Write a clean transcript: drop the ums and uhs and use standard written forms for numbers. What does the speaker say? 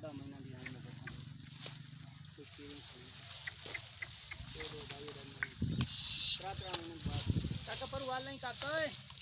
आधा महीना ध्यान में बैठा रात मेहनत बात काका पर वाल नहीं काका